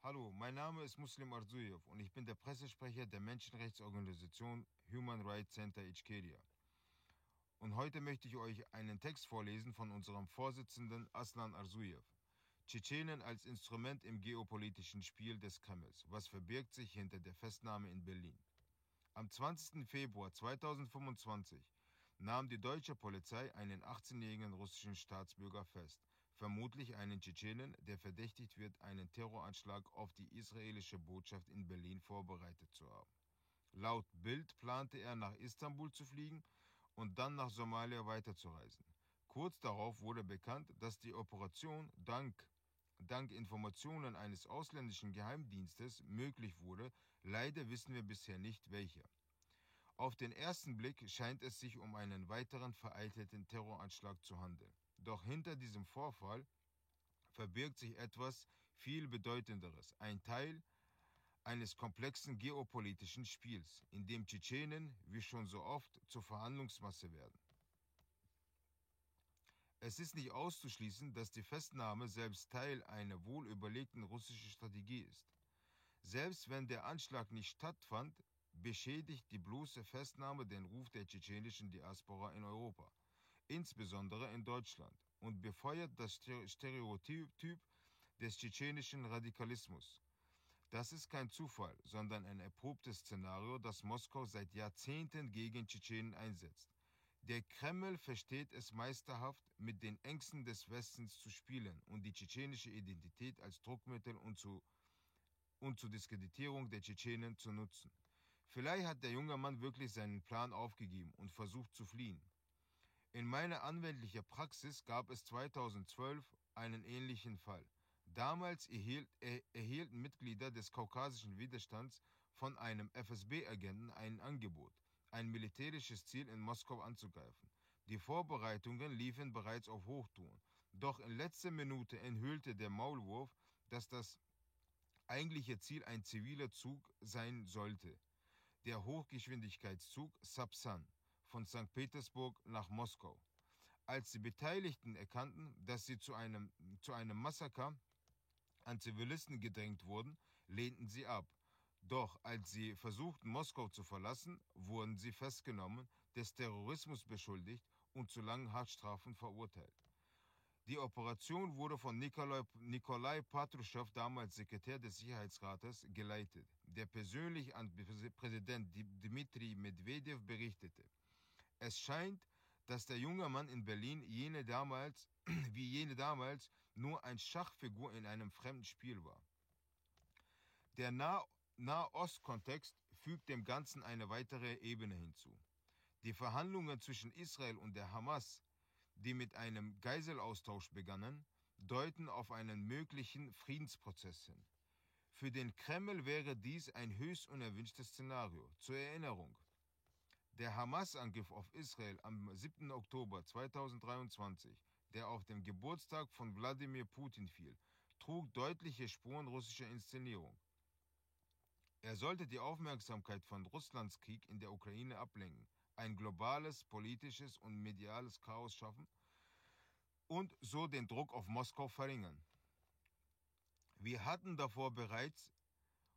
Hallo, mein Name ist Muslim Arzuyev und ich bin der Pressesprecher der Menschenrechtsorganisation Human Rights Center Ichkeria. Und heute möchte ich euch einen Text vorlesen von unserem Vorsitzenden Aslan Arzuyev. Tschetschenien als Instrument im geopolitischen Spiel des Kremls. Was verbirgt sich hinter der Festnahme in Berlin? Am 20. Februar 2025 nahm die deutsche Polizei einen 18-jährigen russischen Staatsbürger fest, vermutlich einen Tschetschenen, der verdächtigt wird, einen Terroranschlag auf die israelische Botschaft in Berlin vorbereitet zu haben. Laut Bild plante er, nach Istanbul zu fliegen und dann nach Somalia weiterzureisen. Kurz darauf wurde bekannt, dass die Operation dank Informationen eines ausländischen Geheimdienstes möglich wurde. Leider wissen wir bisher nicht welcher. Auf den ersten Blick scheint es sich um einen weiteren vereitelten Terroranschlag zu handeln. Doch hinter diesem Vorfall verbirgt sich etwas viel Bedeutenderes, ein Teil eines komplexen geopolitischen Spiels, in dem Tschetschenen, wie schon so oft, zur Verhandlungsmasse werden. Es ist nicht auszuschließen, dass die Festnahme selbst Teil einer wohlüberlegten russischen Strategie ist. Selbst wenn der Anschlag nicht stattfand, beschädigt die bloße Festnahme den Ruf der tschetschenischen Diaspora in Europa, insbesondere in Deutschland, und befeuert das Stereotyp des tschetschenischen Radikalismus. Das ist kein Zufall, sondern ein erprobtes Szenario, das Moskau seit Jahrzehnten gegen Tschetschenen einsetzt. Der Kreml versteht es meisterhaft, mit den Ängsten des Westens zu spielen und die tschetschenische Identität als Druckmittel und zur Diskreditierung der Tschetschenen zu nutzen. Vielleicht hat der junge Mann wirklich seinen Plan aufgegeben und versucht zu fliehen. In meiner anwältlichen Praxis gab es 2012 einen ähnlichen Fall. Damals erhielten Mitglieder des kaukasischen Widerstands von einem FSB-Agenten ein Angebot, ein militärisches Ziel in Moskau anzugreifen. Die Vorbereitungen liefen bereits auf Hochtouren. Doch in letzter Minute enthüllte der Maulwurf, dass das eigentliche Ziel ein ziviler Zug sein sollte. Der Hochgeschwindigkeitszug Sapsan von St. Petersburg nach Moskau. Als die Beteiligten erkannten, dass sie zu einem Massaker an Zivilisten gedrängt wurden, lehnten sie ab. Doch als sie versuchten, Moskau zu verlassen, wurden sie festgenommen, des Terrorismus beschuldigt und zu langen Haftstrafen verurteilt. Die Operation wurde von Nikolai Patruschow, damals Sekretär des Sicherheitsrates, geleitet, der persönlich an Präsident Dmitri Medvedev berichtete. Es scheint, dass der junge Mann in Berlin wie jene damals nur eine Schachfigur in einem fremden Spiel war. Der Nahost-Kontext fügt dem Ganzen eine weitere Ebene hinzu. Die Verhandlungen zwischen Israel und der Hamas, die mit einem Geiselaustausch begannen, deuten auf einen möglichen Friedensprozess hin. Für den Kreml wäre dies ein höchst unerwünschtes Szenario. Zur Erinnerung: Der Hamas-Angriff auf Israel am 7. Oktober 2023, der auf dem Geburtstag von Wladimir Putin fiel, trug deutliche Spuren russischer Inszenierung. Er sollte die Aufmerksamkeit von Russlands Krieg in der Ukraine ablenken, ein globales, politisches und mediales Chaos schaffen und so den Druck auf Moskau verringern. Wir hatten davor bereits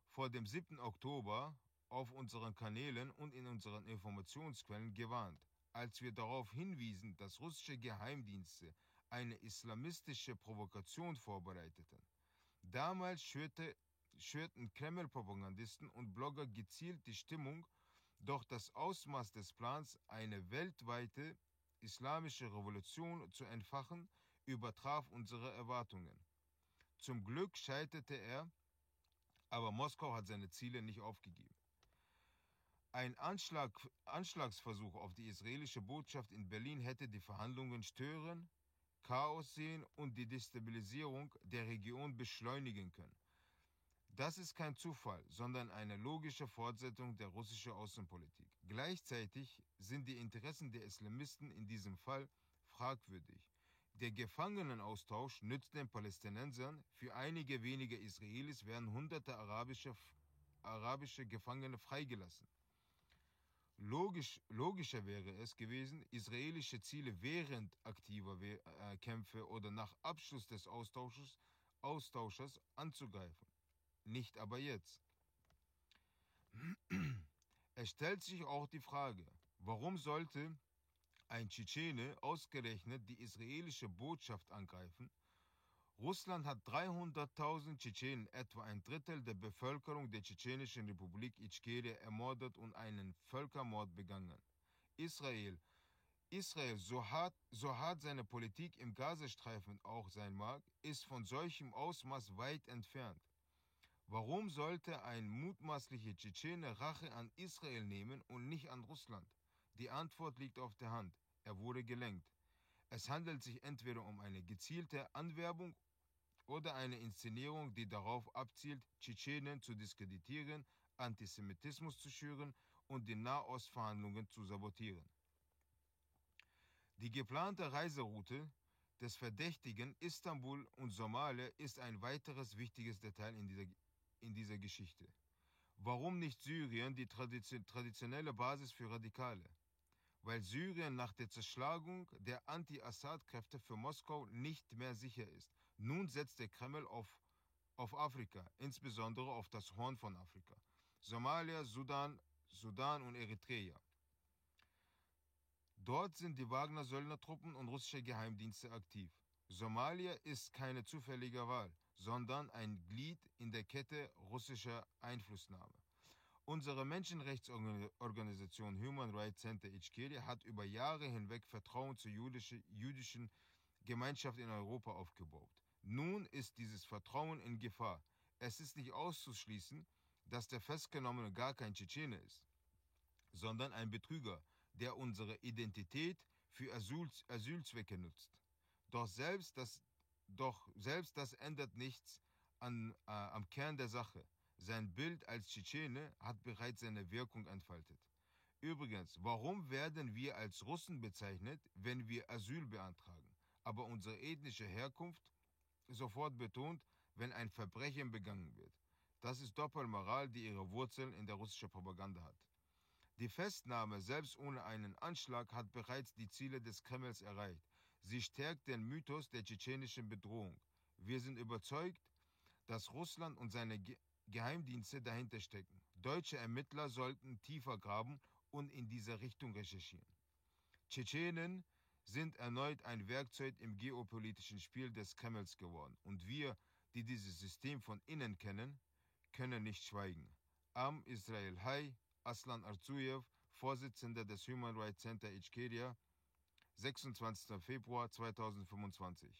vor dem 7. Oktober auf unseren Kanälen und in unseren Informationsquellen gewarnt, als wir darauf hinwiesen, dass russische Geheimdienste eine islamistische Provokation vorbereiteten. Damals schürten Kreml-Propagandisten und Blogger gezielt die Stimmung, doch das Ausmaß des Plans, eine weltweite islamische Revolution zu entfachen, übertraf unsere Erwartungen. Zum Glück scheiterte er, aber Moskau hat seine Ziele nicht aufgegeben. Ein Anschlagsversuch auf die israelische Botschaft in Berlin hätte die Verhandlungen stören, Chaos sehen und die Destabilisierung der Region beschleunigen können. Das ist kein Zufall, sondern eine logische Fortsetzung der russischen Außenpolitik. Gleichzeitig sind die Interessen der Islamisten in diesem Fall fragwürdig. Der Gefangenenaustausch nützt den Palästinensern, für einige wenige Israelis werden hunderte arabische Gefangene freigelassen. Logischer wäre es gewesen, israelische Ziele während aktiver Kämpfe oder nach Abschluss des Austausches anzugreifen. nicht aber jetzt. Es stellt sich auch die Frage, warum sollte ein Tschetschene ausgerechnet die israelische Botschaft angreifen? Russland hat 300.000 Tschetschenen, etwa ein Drittel der Bevölkerung der Tschetschenischen Republik Ichkeria, ermordet und einen Völkermord begangen. Israel, so hart seine Politik im Gazastreifen auch sein mag, ist von solchem Ausmaß weit entfernt. Warum sollte ein mutmaßlicher Tschetschene Rache an Israel nehmen und nicht an Russland? Die Antwort liegt auf der Hand. Er wurde gelenkt. Es handelt sich entweder um eine gezielte Anwerbung oder eine Inszenierung, die darauf abzielt, Tschetschenen zu diskreditieren, Antisemitismus zu schüren und die Nahostverhandlungen zu sabotieren. Die geplante Reiseroute des Verdächtigen Istanbul und Somalia ist ein weiteres wichtiges Detail in dieser Geschichte. Warum nicht Syrien die traditionelle Basis für Radikale? Weil Syrien nach der Zerschlagung der Anti-Assad-Kräfte für Moskau nicht mehr sicher ist. Nun setzt der Kreml auf Afrika, insbesondere auf das Horn von Afrika. Somalia, Sudan und Eritrea. Dort sind die Wagner-Söldnertruppen und russische Geheimdienste aktiv. Somalia ist keine zufällige Wahl, sondern ein Glied in der Kette russischer Einflussnahme. Unsere Menschenrechtsorganisation Human Rights Center Ichkeria hat über Jahre hinweg Vertrauen zur jüdischen Gemeinschaft in Europa aufgebaut. Nun ist dieses Vertrauen in Gefahr. Es ist nicht auszuschließen, dass der Festgenommene gar kein Tschetschene ist, sondern ein Betrüger, der unsere Identität für Asylzwecke nutzt. Doch selbst das ändert nichts am Kern der Sache. Sein Bild als Tschetschene hat bereits seine Wirkung entfaltet. Übrigens, warum werden wir als Russen bezeichnet, wenn wir Asyl beantragen, aber unsere ethnische Herkunft sofort betont, wenn ein Verbrechen begangen wird? Das ist Doppelmoral, die ihre Wurzeln in der russischen Propaganda hat. Die Festnahme, selbst ohne einen Anschlag, hat bereits die Ziele des Kremls erreicht. Sie stärkt den Mythos der tschetschenischen Bedrohung. Wir sind überzeugt, dass Russland und seine Geheimdienste dahinter stecken. Deutsche Ermittler sollten tiefer graben und in dieser Richtung recherchieren. Tschetschenen sind erneut ein Werkzeug im geopolitischen Spiel des Kremls geworden. Und wir, die dieses System von innen kennen, können nicht schweigen. Am Israel Hay, Aslan Arzuyev, Vorsitzender des Human Rights Center Ichkeria, 26. Februar 2025.